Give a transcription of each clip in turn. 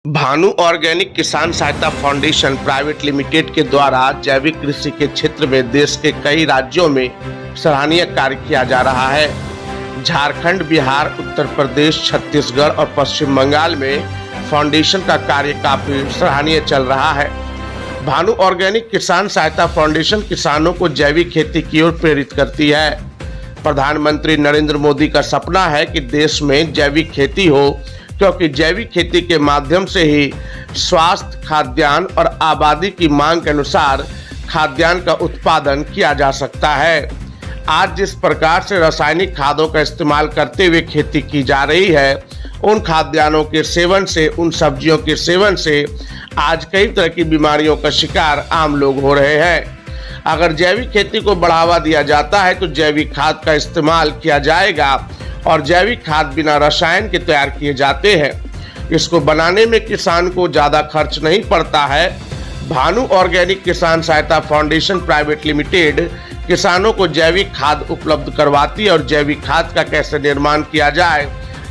Bhanu organic किसान सहायता foundation private limited के द्वारा जैविक कृषि के क्षेत्र में देश के कई राज्यों में सराहनीय कार्य किया जा रहा है। झारखंड, बिहार, उत्तर प्रदेश, छत्तीसगढ़ और पश्चिम बंगाल में फाउंडेशन का कार्य काफी सराहनीय चल रहा है। भानु ऑर्गेनिक किसान सहायता फाउंडेशन किसानों को जैविक खेती की ओर प्रेरित करती है। प्रधानमंत्री नरेंद्र मोदी का सपना है कि देश में जैविक खेती हो, क्योंकि जैविक खेती के माध्यम से ही स्वास्थ्य, खाद्यान्न और आबादी की मांग के अनुसार खाद्यान्न का उत्पादन किया जा सकता है। आज जिस प्रकार से रासायनिक खादों का इस्तेमाल करते हुए खेती की जा रही है, उन खाद्यान्नों के सेवन से, उन सब्जियों के सेवन से आज कई तरह की बीमारियों का शिकार आम लोग हो रहे हैं। अगर जैविक खेती को बढ़ावा दिया जाता है तो जैविक खाद का इस्तेमाल किया जाएगा और जैविक खाद बिना रसायन के तैयार किए जाते हैं। इसको बनाने में किसान को ज़्यादा खर्च नहीं पड़ता है। भानु ऑर्गेनिक किसान सहायता फाउंडेशन प्राइवेट लिमिटेड किसानों को जैविक खाद उपलब्ध करवाती है और जैविक खाद का कैसे निर्माण किया जाए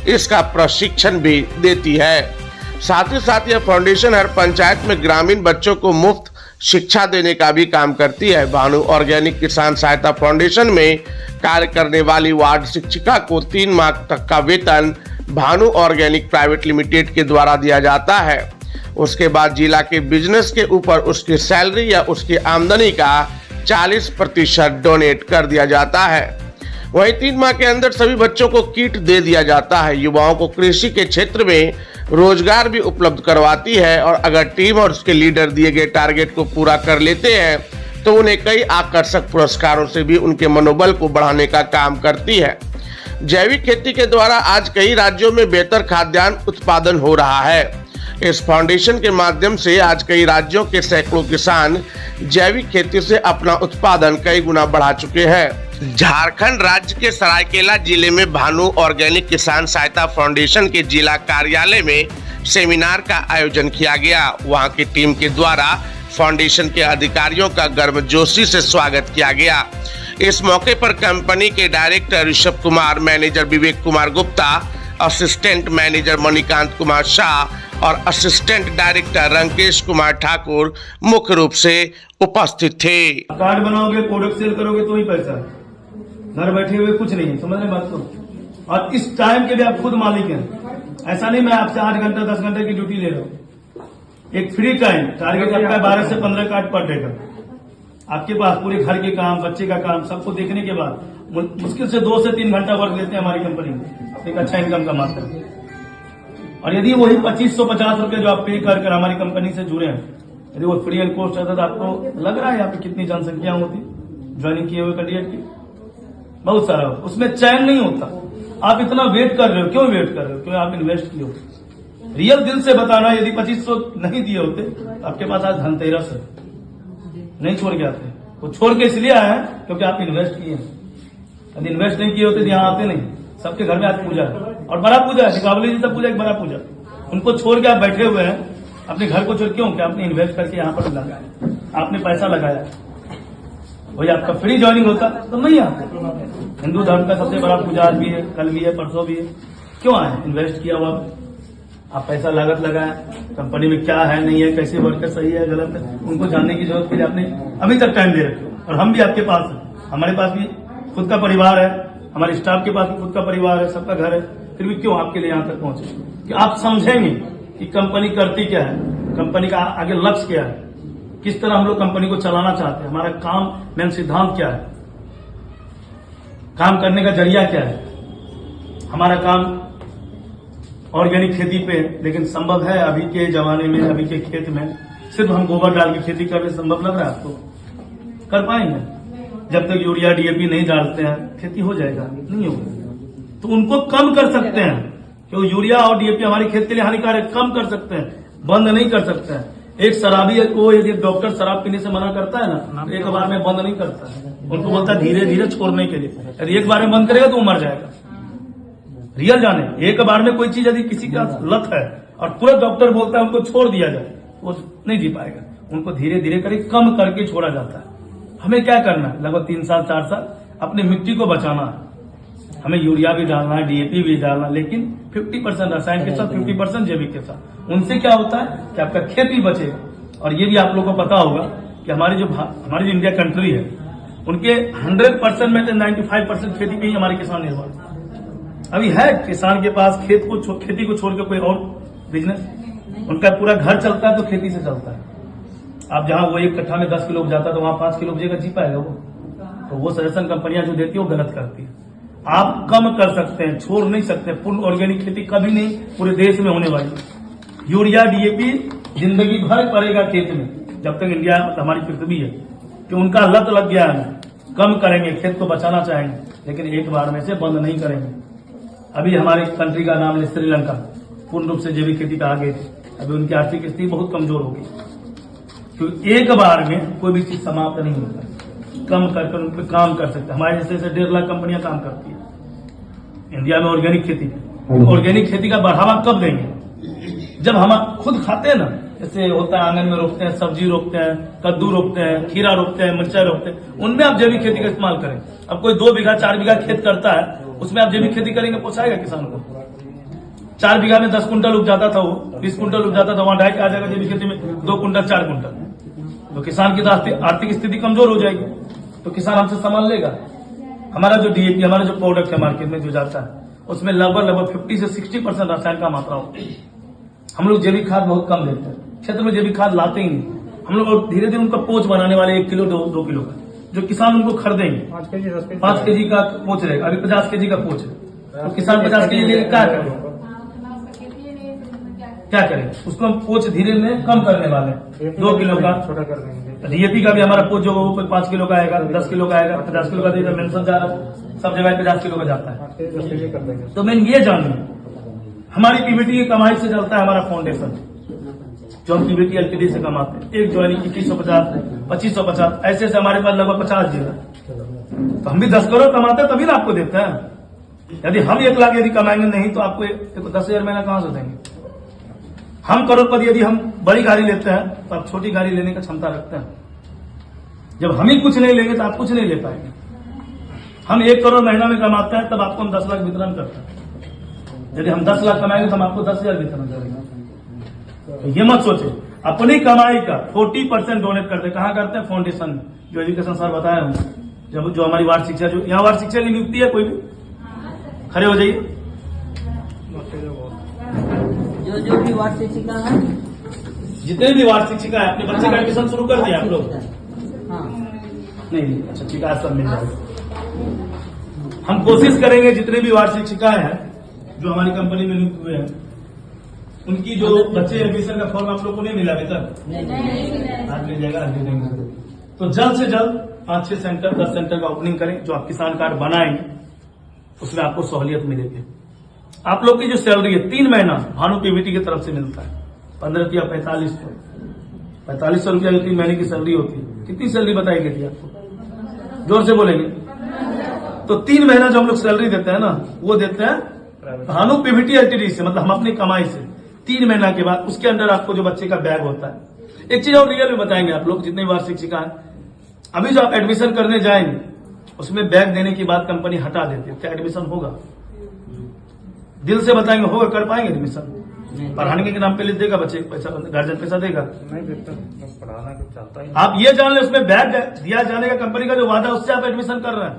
इसका प्रशिक्षण भी देती है। साथ ही साथ यह फाउंडेशन हर पंचायत में ग्रामीण बच्चों को मुफ्त शिक्षा देने का भी काम करती है। भानु ऑर्गेनिक किसान सहायता फाउंडेशन में कार्य करने वाली वार्ड शिक्षिका को 3 माह तक का वेतन भानु ऑर्गेनिक प्राइवेट लिमिटेड के द्वारा दिया जाता है। उसके बाद जिला के बिजनेस के ऊपर उसकी सैलरी या उसकी आमदनी का 40% डोनेट कर दिया जाता है। वहीं 3 माह के अंदर सभी बच्चों को किट दे दिया जाता है। युवाओं को कृषि के क्षेत्र में रोजगार भी उपलब्ध करवाती है और अगर टीम और उसके लीडर दिए गए टारगेट को पूरा कर लेते हैं तो उन्हें कई आकर्षक पुरस्कारों से भी उनके मनोबल को बढ़ाने का काम करती है। जैविक खेती के द्वारा आज कई राज्यों में बेहतर खाद्यान्न उत्पादन हो रहा है। इस फाउंडेशन के माध्यम से आज कई राज्यों के सैकड़ों किसान जैविक खेती से अपना उत्पादन कई गुना बढ़ा चुके हैं। झारखंड राज्य के सरायकेला जिले में भानु ऑर्गेनिक किसान सहायता फाउंडेशन के जिला कार्यालय में सेमिनार का आयोजन किया गया। वहां की टीम के द्वारा फाउंडेशन के अधिकारियों का गर्मजोशी से स्वागत किया गया। इस मौके पर कंपनी के director Rishabh Kumar, manager Vivek Kumar Gupta, assistant manager Manikant Kumar Shah और असिस्टेंट डायरेक्टर रंकेश कुमार ठाकुर मुख्य रूप से उपस्थित थे। कार्ड बनाओगे, प्रोडक्ट सेल करोगे तो ही पैसा, घर बैठे हुए कुछ नहीं। समझ रहे बात को? और इस टाइम के भी आप खुद मालिक हैं। ऐसा नहीं मैं आपसे 8 घंटा 10 घंटे की ड्यूटी ले रहा हूँ। एक फ्री टाइम टारगेट आपका 12 से 15 कार्ड पर डे का। आपके पास पूरे घर के काम, बच्चे का काम सबको देखने के बाद मुश्किल से 2 से 3 घंटा वर्क देते हैं हमारी कंपनी में। एक अच्छा इनकम कमाते हैं। और यदि वही 2550 रुपए जो आप पे कर हमारी कंपनी से जुड़े हैं, यदि वो फ्री एंड कोस्ट रहता तो आपको लग रहा है यहाँ पे कितनी जनसंख्या होती ज्वाइनिंग किए हुए कैंडिडेट की? बहुत सारा। उसमें चैन नहीं होता। आप इतना वेट कर रहे हो, क्यों वेट कर रहे हो? क्यों आप इन्वेस्ट किए हो? रियल दिल से बताना, यदि 2500 नहीं दिए होते तो आपके पास आज धनतेरस है, नहीं छोड़ के आते। वो छोड़ के इसलिए आए हैं क्योंकि आप इन्वेस्ट किए। यदि इन्वेस्ट नहीं किए होते तो यहाँ आते नहीं। सबके घर में आज पूजा है और बड़ा पूजा है, दीपावली जैसा पूजा, एक बड़ा पूजा। उनको छोड़ के आप बैठे हुए हैं, अपने घर को छोड़। क्यों? कि आपने इन्वेस्ट करके यहाँ पर लगाया, आपने पैसा लगाया। वही आपका फ्री ज्वाइनिंग होता तो नहीं आते। हिंदू धर्म का सबसे बड़ा पूजा आज भी है, कल भी है, परसों भी है। क्यों आए? इन्वेस्ट किया हुआ आप पैसा लागत लगाया। कंपनी में क्या है, नहीं है, कैसे वर्कर सही है, गलत है, उनको जानने की जरूरत के लिए आपने अभी तक टाइम दे रखे हो। और हम भी आपके पास हैं, हमारे पास भी खुद का परिवार है, हमारे स्टाफ के पास भी खुद का परिवार है, सबका घर है। फिर भी क्यों आपके लिए यहाँ तक पहुंचे? कि आप समझेंगे कि कंपनी करती क्या है, कंपनी का आगे लक्ष्य क्या है, किस तरह हम लोग कंपनी को चलाना चाहते हैं, हमारा काम मेन सिद्धांत क्या है, काम करने का जरिया क्या है। हमारा काम ऑर्गेनिक खेती पे, लेकिन संभव है अभी के जमाने में, अभी के खेत में सिर्फ हम गोबर डाल के खेती करने संभव लग रहा है आपको? कर पाएंगे? जब तक यूरिया डीएपी नहीं डालते हैं खेती हो जाएगा? नहीं होगा। तो उनको कम कर सकते हैं, क्योंकि यूरिया और डीएपी हमारी खेत के लिए हानिकारक। कम कर सकते हैं, बंद नहीं कर सकते हैं। एक शराबी को यदि डॉक्टर शराब पीने से मना करता है ना, एक बार में बंद नहीं करता है। उनको बोलता है धीरे धीरे छोड़ने के लिए। यदि एक बार में बंद करेगा तो वो मर जाएगा। रियल जाने, एक बार में कोई चीज यदि किसी का लत है और तुरंत डॉक्टर बोलता है उनको छोड़ दिया जाए, वो नहीं जी पाएगा। उनको धीरे धीरे करके कम करके छोड़ा जाता है। हमें क्या करना है? लगभग 3 साल 4 साल अपनी मिट्टी को बचाना है। हमें यूरिया भी डालना है, डीएपी भी डालना है, लेकिन 50% रसायन के साथ 50% जैविक के साथ। उनसे क्या होता है कि आपका खेत भी बचेगा। और ये भी आप लोगों को पता होगा कि हमारी जो इंडिया कंट्री है, उनके 100% में से 95% खेती पे ही हमारे किसान निर्भर है। अभी है किसान के पास खेती को छोड़ के कोई और बिजनेस? उनका पूरा घर चलता है तो खेती से चलता है। आप जहां वो 1 कट्ठा में 10 किलो उपजाता है तो वहां 5 किलो उपजेगा, जी पाएगा वो? तो वो सजेशन कंपनियां जो देती है वो गलत करती है। आप कम कर सकते हैं, छोड़ नहीं सकते। फुल ऑर्गेनिक खेती कभी नहीं पूरे देश में होने वाली। यूरिया डीएपी जिंदगी भर पड़ेगा खेत में, जब तक इंडिया हमारी पृथ्वी है, कि उनका लत लग गया है। कम करेंगे, खेत को बचाना चाहेंगे, लेकिन एक बार में से बंद नहीं करेंगे। अभी हमारी कंट्री का नाम है श्रीलंका, पूर्ण रूप से जैविक खेती पे आ गए थे। अभी उनकी आर्थिक स्थिति बहुत कमजोर हो गई, क्योंकि एक बार में कोई भी चीज समाप्त नहीं होता है। कम कर उन पर काम कर सकते हैं। हमारे जैसे 1.5 लाख कंपनियां काम करती है इंडिया में ऑर्गेनिक खेती पे। ऑर्गेनिक खेती का बढ़ावा कब देंगे? जब हम खुद खाते हैं ना, जैसे होता है आंगन में रोपते हैं, सब्जी रोपते हैं, कद्दू रोपते हैं, खीरा रोपते हैं, मिर्चा रोपते हैं, उनमें आप जैविक खेती का इस्तेमाल करें। अब कोई 2 बीघा 4 बीघा खेत करता है, उसमें आप जैविक खेती करेंगे, पोसाएगा किसान को? 4 बीघा में 10 कुंटल उपजाता था, वो 20 कुंटल उपजाता था, वहां 2.5 आ जाएगा जैविक खेती में 2 कुंटल 4 कुंटल। तो किसान की तो आर्थिक स्थिति कमजोर हो जाएगी, तो किसान हमसे संभाल लेगा? हमारा जो डीएपी, हमारा जो प्रोडक्ट है मार्केट में जो जाता है, उसमें लगभग 50 से 60% रसायन का मात्रा होता है। हम लोग जैविक खाद बहुत कम देते हैं, क्षेत्र में जैविक खाद लाते ही नहीं। हम लोग धीरे धीरे उनका पोच बनाने वाले 1 किलो 2 किलो का, जो किसान उनको खरीदेंगे 5 केजी का पोच रहेगा। अभी 50 केजी का पोच है, तो किसान 50 केजी लेकर क्या करेगा? क्या करेंगे? उसको हम पोच धीरे में कम करने वाले हैं, 2 किलो का छोटा कर देंगे। डीएपी का भी हमारा पोच जो वो 5 किलो का आएगा, 10 किलो का आएगा, 50 किलो का देगा। मेंशन जा रहा है, सब जगह 50 किलो का जाता है। तो मैं ये जानूं, हमारी पीवीटी की कमाई से चलता है हमारा फाउंडेशन, जो हम पीवीटी एलटीडी से कमाते हैं। एक ज्वाइनिंग 2150, 2550, ऐसे से हमारे पास लगभग 50 जिला। तो हम भी 10 करोड़ कमाते हैं, तभी ना आपको देते हैं। यदि हम 1 लाख यदि कमाएंगे नहीं, तो आपको 10,000 महीना कहां से देंगे? हम करोड़पति यदि हम बड़ी गाड़ी लेते हैं, तो आप छोटी गाड़ी लेने की क्षमता रखते हैं। जब हम ही कुछ नहीं लेंगे तो आप कुछ नहीं ले पाएंगे। हम 1 करोड़ महीना में कमाते हैं, तब आपको हम 10 लाख वितरण करते हैं। यदि हम 10 लाख कमाएंगे तो हम आपको 10,000 वितरण करेंगे। तो ये मत सोचे, अपनी कमाई का 40% डोनेट करते। कहाँ करते हैं? फाउंडेशन में, जो एजुकेशन सर बताया हूँ। जब जो हमारी वार्ड शिक्षा, जो यहाँ वार्ड शिक्षा की नियुक्ति है, कोई भी खड़े हो जाइए। जो भी वार्ड शिक्षिका है, जितने भी वार्ड शिक्षिका है, अपने बच्चे का एडमिशन शुरू कर दिया आप लोग? हाँ। नहीं, अच्छा ठीक है, सब मिल जाएगा। हम कोशिश करेंगे जितने भी वार्ड शिक्षिका हैं जो हमारी कंपनी में नियुक्त हुए हैं, उनकी जो बच्चे एडमिशन का फॉर्म आप लोग को नहीं मिला अभी तक? आज मिल जाएगा, आज दे देंगे। तो जल्द से जल्द 5-6 सेंटर 10 सेंटर का ओपनिंग करें। जो आप किसान कार्ड बनाएंगे उसमें आपको सहूलियत मिलेगी। आप लोग की जो सैलरी है 3 महीना भानु पीवीटी की तरफ से मिलता है, 15 या 4500 रुपया जो 3 महीने की सैलरी होती है। कितनी सैलरी बताई गई थी आपको? जोर से बोलेंगे। तो 3 महीना जो हम लोग सैलरी देते हैं ना, वो देते हैं भानु पीवीटी एलटीडी से, मतलब हम अपनी कमाई से। 3 महीना के बाद उसके अंदर आपको जो बच्चे का बैग होता है। एक चीज और रियल में बताएंगे आप लोग, जितने वार्ड शिक्षिका है, अभी जो आप एडमिशन करने जाएंगे उसमें बैग देने की बात कंपनी हटा देती है। क्या एडमिशन होगा? दिल से बताएंगे, होगा? कर पाएंगे एडमिशन? पढ़ाने के नाम पे लिख देगा बच्चे, पैसा गार्जियन पैसा देगा? नहीं देता, पढ़ाना तो चाहता ही। आप ये जान ले, उसमें बैग दिया जाने का कंपनी का जो वादा है, उससे आप एडमिशन कर रहे हैं।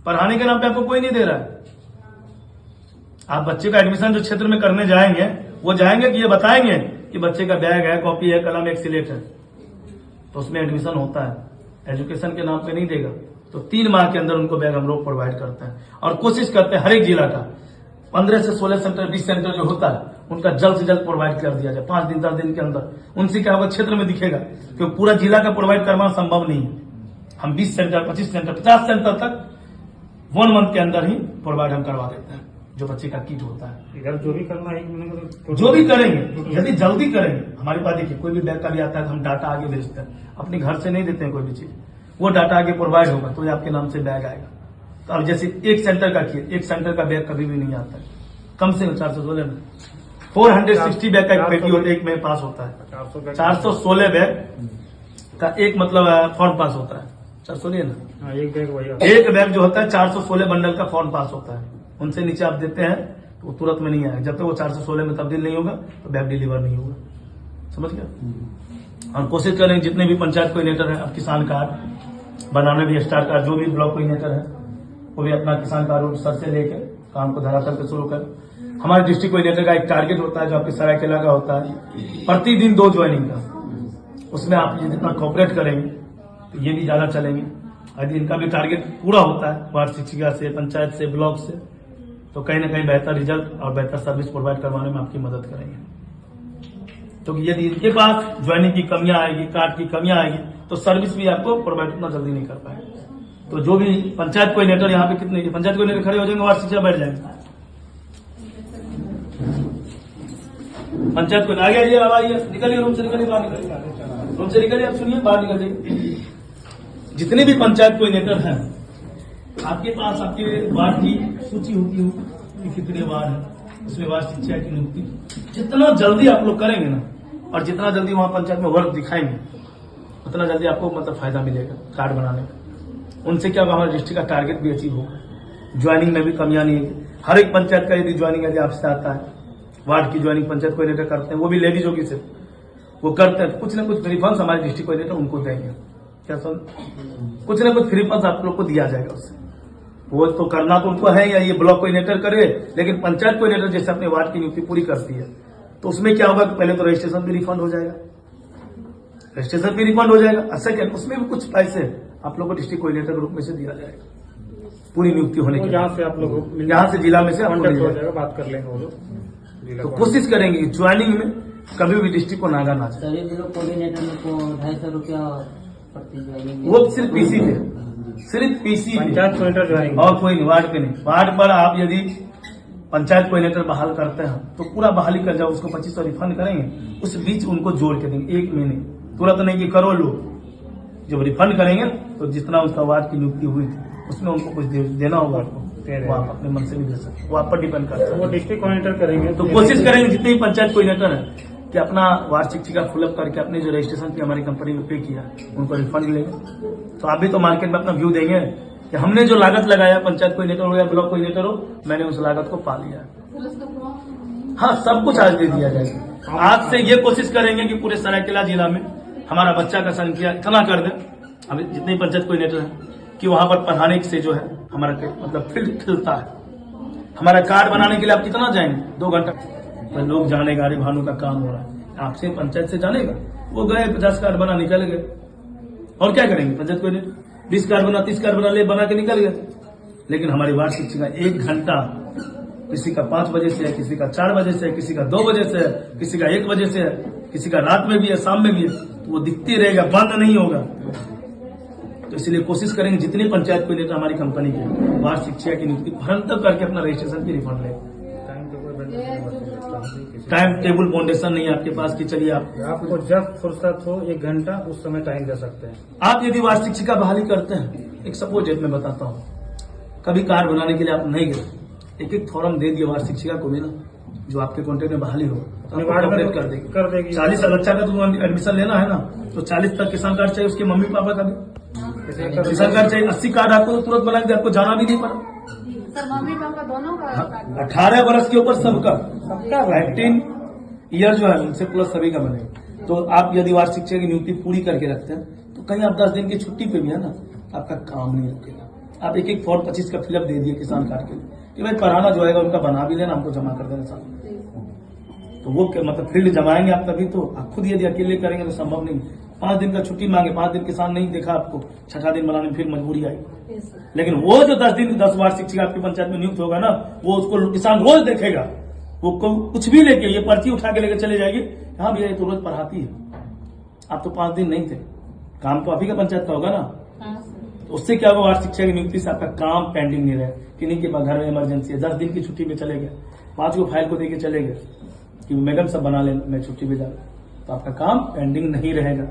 पढ़ाने के नाम पे आपको कोई नहीं दे रहा है। आप बच्चे का एडमिशन जो क्षेत्र में करने जाएंगे, वो जाएंगे कि ये बताएंगे कि बच्चे का बैग है, कॉपी है, कलम, एक सिलेट है, तो उसमें एडमिशन होता है। एजुकेशन के नाम पे नहीं देगा। तो 3 माह के अंदर उनको बैग हम लोग प्रोवाइड करते हैं, और कोशिश करते हैं हर एक जिला का 15 से 16 सेंटर 20 सेंटर जो होता है उनका जल्द से जल्द प्रोवाइड कर दिया जाए। 5 दिन 10 दिन के अंदर उनसे क्या होगा, क्षेत्र में दिखेगा, क्योंकि पूरा जिला का प्रोवाइड करना संभव नहीं है। हम 20 सेंटर 25 सेंटर 50 सेंटर तक 1 मंथ के अंदर ही प्रोवाइड हम करवा देते हैं, जो बच्चे का किट होता है। इधर जो भी करना है, जो भी करेंगे, यदि जल्दी करेंगे, हमारे पास देखिए कोई भी बैग का भी आता है तो हम डाटा आगे भेजते हैं, अपने घर से नहीं देते हैं कोई भी चीज। वो डाटा आगे प्रोवाइड होगा तो आपके नाम से बैग आएगा। तो अब जैसे एक सेंटर का किए, एक सेंटर का बैग कभी भी नहीं आता है, कम से कम 416 में 460 बैग का एक पेटी होता है, एक में पास होता है। 416 बैग का एक मतलब फॉर्म पास होता है। सर सुनिए ना, हाँ एक बैग वही एक बैग जो होता है 416 बंडल का फॉर्म पास होता है, उनसे नीचे आप देते हैं तो वो तुरंत में नहीं आएगा, जब तक वो 416 में तब्दील नहीं होगा तो बैग डिलीवर नहीं होगा, समझ गया। और कोशिश करें जितने भी पंचायत कोऑर्डिनेटर है, अब किसान कार्ड बनाने भी, स्टार कार्ड, जो भी ब्लॉक कोऑर्डिनेटर है वो भी अपना किसान कार्ड सर से लेकर काम को धरातल पे शुरू कर। हमारे डिस्ट्रिक्ट कोऑर्डिनेटर का एक टारगेट होता है जो आपके सरायकेला का होता है, प्रतिदिन 2 ज्वाइनिंग का, उसमें आप ये जितना कॉपरेट करेंगे तो ये भी ज्यादा चलेंगे। यदि इनका भी टारगेट पूरा होता है वार्ड शिक्षिका से, पंचायत से, ब्लॉक से, तो कहीं ना कहीं बेहतर रिजल्ट और बेहतर सर्विस प्रोवाइड करवाने में आपकी मदद करेंगे। तो यदि इनके पास ज्वाइनिंग की कमियां आएगी, कार्ड की कमियां आएगी, तो सर्विस भी आपको प्रोवाइड उतना जल्दी नहीं कर पाएंगे। तो जो भी पंचायत कोऑर्डिनेटर यहाँ पे कितने पंचायत कोऑर्डिनेटर खड़े हो जाएंगे, वार्ड शिक्षिका बैठ जाएंगे। पंचायत को आ गया जी, अब आइए, निकलिए रूम से, निकलिए बाहर, निकलिए रूम से, निकलिए, आप सुनिए, बाहर निकल जाइए। जितने भी पंचायत कोऑर्डिनेटर हैं आपके पास आपके वार्ड की सूची होती हो कि कितने वार्ड है, उसमें वार्ड शिक्षा की नियुक्ति जितना जल्दी आप लोग करेंगे ना, और जितना जल्दी वहां पंचायत में वर्क दिखाएंगे, उतना जल्दी आपको मतलब फायदा मिलेगा कार्ड बनाने में। उनसे क्या होगा, हमारे डिस्ट्रिक्ट का टारगेट भी अचीव होगा। ज्वाइनिंग में भी कमियां नहीं है। हर एक पंचायत का यदि ज्वाइनिंग यदि आपसे आता है, वार्ड की ज्वाइनिंग पंचायत कोऑर्डिनेटर करते हैं, वो भी लेडीज होगी सिर्फ, वो करते हैं, कुछ ना कुछ फ्री फंड हमारे डिस्ट्रिक्ट कोऑर्डिनेटर उनको देंगे। क्या सर, कुछ ना कुछ फ्री फंड आप लोग को दिया जाएगा उससे। वो तो करना तो उनको है, या ये ब्लॉक कोऑर्डिनेटर करे, लेकिन पंचायत कोऑर्डिनेटर जैसे अपने वार्ड की नियुक्ति पूरी करती है, तो उसमें क्या होगा कि पहले तो रजिस्ट्रेशन भी रिफंड हो जाएगा, रजिस्ट्रेशन भी रिफंड हो जाएगा, और सेकेंड उसमें भी कुछ पैसे आप लोग को डिस्ट्रिक्ट कोऑर्डिनेटर के रूप में से दिया जाएगा पूरी नियुक्ति होने के यहाँ से आप लोग यहाँ से जिला में से आपको कॉन्टेक्ट मिल हो जाएगा। जाएगा, बात कर लेंगे वो लोग। तो कोशिश करेंगे ज्वाइनिंग में कभी भी डिस्ट्रिक्ट को नागा ना जाए। सभी ब्लॉक कोऑर्डिनेटर को 250 रुपया प्रति ज्वाइनिंग, वो सिर्फ पीसी पे, सिर्फ पीसी पे, पंचायत कोऑर्डिनेटर ज्वाइनिंग और कोई नहीं, वार्ड पे नहीं। वार्ड पर आप यदि पंचायत कोऑर्डिनेटर बहाल करते हैं तो पूरा बहाली कर जाओ, उसको 2500 रिफंड करेंगे, उस बीच उनको जोड़ के देंगे 1 महीने, तुरंत नहीं कि करो लो। जब रिफंड करेंगे तो जितना उसका वार्ड की नियुक्ति हुई थी उसमें उनको कुछ देना होगा, वो आप अपने मन से भी दे सकते, वो आप पर डिपेंड करता है। वो डिस्ट्रिक्ट कोऑर्डिनेटर करेंगे। तो कोशिश करेंगे जितने भी पंचायत कोऑर्डिनेटर है कि अपना वार्ड शिक्षिका फुलअप करके अपने जो रजिस्ट्रेशन की हमारी कंपनी में पे किया उनको रिफंड लेंगे। तो आप भी तो मार्केट में अपना व्यू देंगे कि हमने जो लागत लगाया, पंचायत कोऑर्डिनेटर हो या ब्लॉक कोऑर्डिनेटर हो, मैंने उस लागत को पा लिया। हाँ, सब कुछ आज दे दिया जाएगा। आज से ये कोशिश करेंगे कि पूरे सरायकेला जिला में हमारा बच्चा का संख्या इतना कर दे, अभी जितने पंचायत कोऑर्डिनेटर है, कि वहां पर पढ़ाने से जो है हमारा मतलब फील्ड खिलता है। हमारा कार्ड बनाने के लिए आप कितना जाएंगे, 2 घंटा, तो लोग जानेगा अरे भानु का काम हो रहा है, आपसे पंचायत से जानेगा, वो गए 50 कार्ड बना निकल गए, और क्या करेंगे पंचायत कोऑर्डिनेटर 20 कार्ड बना, 30 कार्ड बना के निकल गए। लेकिन हमारी वार्ड शिक्षिका 1 घंटा, किसी का 5 बजे से है, किसी का 4 बजे से है, किसी का 2 बजे से है, किसी का 1 बजे से है, किसी का रात में भी है, शाम में भी है, तो वो दिखती रहेगा, बंद नहीं होगा। तो इसलिए कोशिश करेंगे जितने पंचायत कोऑर्डिनेटर हमारी कंपनी के वार्ड शिक्षा की नियुक्ति फरंत करके अपना रजिस्ट्रेशन की रिफंड ले। टाइम टेबल फाउंडेशन नहीं है आपके पास कि चलिए आपको जब फुर्सत हो 1 घंटा उस समय टाइम दे सकते हैं। आप यदि वार्ड शिक्षिका बहाली करते हैं, एक सपोज डेट में बताता हूँ, कभी कार्ड बनाने के लिए आप नहीं गए, एक फॉर्म दे दिए वार्ड शिक्षिका को भी ना, जो आपके कॉन्टेक्ट में बहाली हो, वार्ड कर देगी। 40 साल बच्चा का तो एडमिशन लेना है ना, तो 40 तक किसान कार्ड चाहिए उसके मम्मी पापा का भी, किसान कार्ड चाहिए। 80 कार्ड आपको तो तुरंत बना के आपको जाना भी नहीं पड़ा। सर मम्मी पापा दोनों का 18 वर्ष के ऊपर सबका 18 ईयर जो है उनसे प्लस सभी का बनेगा। तो आप यदि वार्ड शिक्षा की नियुक्ति पूरी करके रखते हैं तो कहीं आप 10 दिन की छुट्टी पे भी है ना, आपका काम नहीं रुकेगा। आप एक फॉर्म 25 का फिलअप दे दिए किसान कार्ड के लिए कि भाई पढ़ाना जो आएगा उनका बना भी लेना, हमको जमा कर देना साथ। तो वो मतलब फील्ड जमाएंगे आप तभी तो, आप खुद यदि अकेले करेंगे तो संभव नहीं। 5 दिन का छुट्टी मांगे, 5 दिन किसान नहीं देखा आपको, 6ठा दिन बनाने में फिर मजबूरी आई। लेकिन वो जो 10 दिन 10 वार्ड शिक्षिका आपकी पंचायत में नियुक्त होगा ना, वो उसको किसान रोज देखेगा, वो कुछ भी लेके ये पर्ची उठा के लेकर चले जाएगी, हाँ भैया ये तो रोज पढ़ाती है। आप तो 5 दिन नहीं थे, काम तो अभी का पंचायत का होगा ना। तो उससे क्या होगा, वार्ड शिक्षा की नियुक्ति से आपका काम पेंडिंग नहीं रहे कि नहीं कि घर में इमरजेंसी है, 10 दिन की छुट्टी पे चले गए, 5 को फाइल को देके चले गए कि मैडम सब बना लेना, मैं छुट्टी पे जा, तो आपका काम पेंडिंग नहीं रहेगा।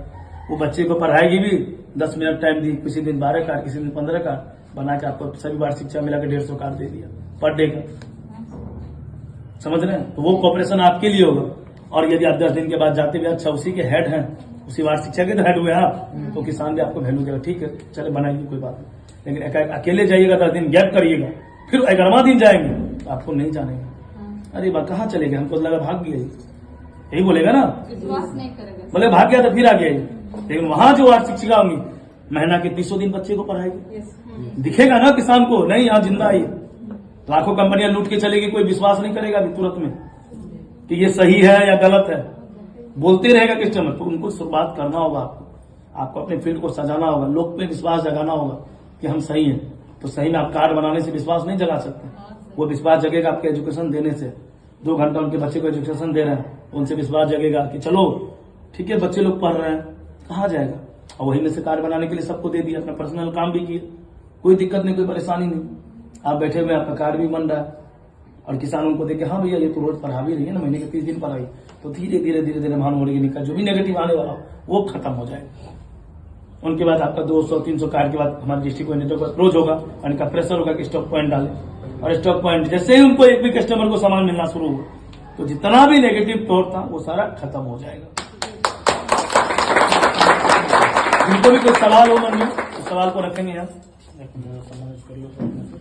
वो बच्चे को पढ़ाएगी भी, 10 मिनट टाइम दी, किसी दिन 12 कार्ड, किसी दिन 15 कार्ड बना के आपको सभी वार्ड शिक्षा मिला के 150 कार्ड दे दिया पर डे का, समझ रहे हैं। तो वो कॉपरेशन आपके लिए होगा। और यदि आप 10 दिन के बाद जाते हुए अच्छा उसी के हेड हैं, उसी वार्ड शिक्षा के तो हेड हुए आप, तो किसान भी आपको वैल्यू देगा। ठीक है, चले बनाइए, कोई बात नहीं। लेकिन अकेले जाइएगा 10 दिन गैप करिएगा, फिर 11वां दिन जाएंगे तो आपको नहीं जानेगा। अरे बा कहाँ चले गए, हमको लगा भाग गया, यही बोलेगा ना, विश्वास नहीं करेगा। बोले भाग गया तो फिर आ गया। लेकिन वहां जो वार्ड शिक्षिका होंगी महीना के 300 दिन बच्चे को पढ़ाएगी, दिखेगा ना किसान को, नहीं यहाँ जिंदा है। लाखों कंपनियां लूट के चलेगी, कोई विश्वास नहीं करेगा अभी तुरंत में कि ये सही है या गलत है। बोलते रहेगा कस्टमर, तो उनको शुरुआत करना होगा आपको अपने फील्ड को सजाना होगा, लोग पे विश्वास जगाना होगा कि हम सही हैं। तो सही में आप कार्ड बनाने से विश्वास नहीं जगा सकते, वो विश्वास जगेगा आपके एजुकेशन देने से। 2 घंटा उनके बच्चे को एजुकेशन दे रहे हैं, उनसे विश्वास जगेगा कि चलो ठीक है बच्चे लोग पढ़ रहे हैं, कहाँ जाएगा। और वही में से कार्ड बनाने के लिए सबको दे दिया, अपना पर्सनल काम भी किए, कोई दिक्कत नहीं, कोई परेशानी नहीं। आप बैठे हुए आपका कार्ड भी बन रहा है और किसान उनको देखे हाँ भैया ये तो रोज पढ़ा भी रही है ना, महीने के 30 दिन पढ़ाई, तो धीरे धीरे धीरे धीरे महानमोड़ी की निकल जो भी नेगेटिव आने वाला वो खत्म हो जाएगा। उनके बाद आपका 200-300 कार्ड के बाद हमारे डिस्ट्रिक्ट कोऑर्डिनेटर को अप्रोच होगा और इनका प्रेशर होगा कि स्टॉक पॉइंट डाले, और स्टॉक पॉइंट जैसे ही उनको एक भी कस्टमर को सामान मिलना शुरू हुआ तो जितना भी नेगेटिव तौर था वो सारा खत्म हो जाएगा। जिनको भी कोई सवाल हो मन में, तो सवाल को रखेंगे यार।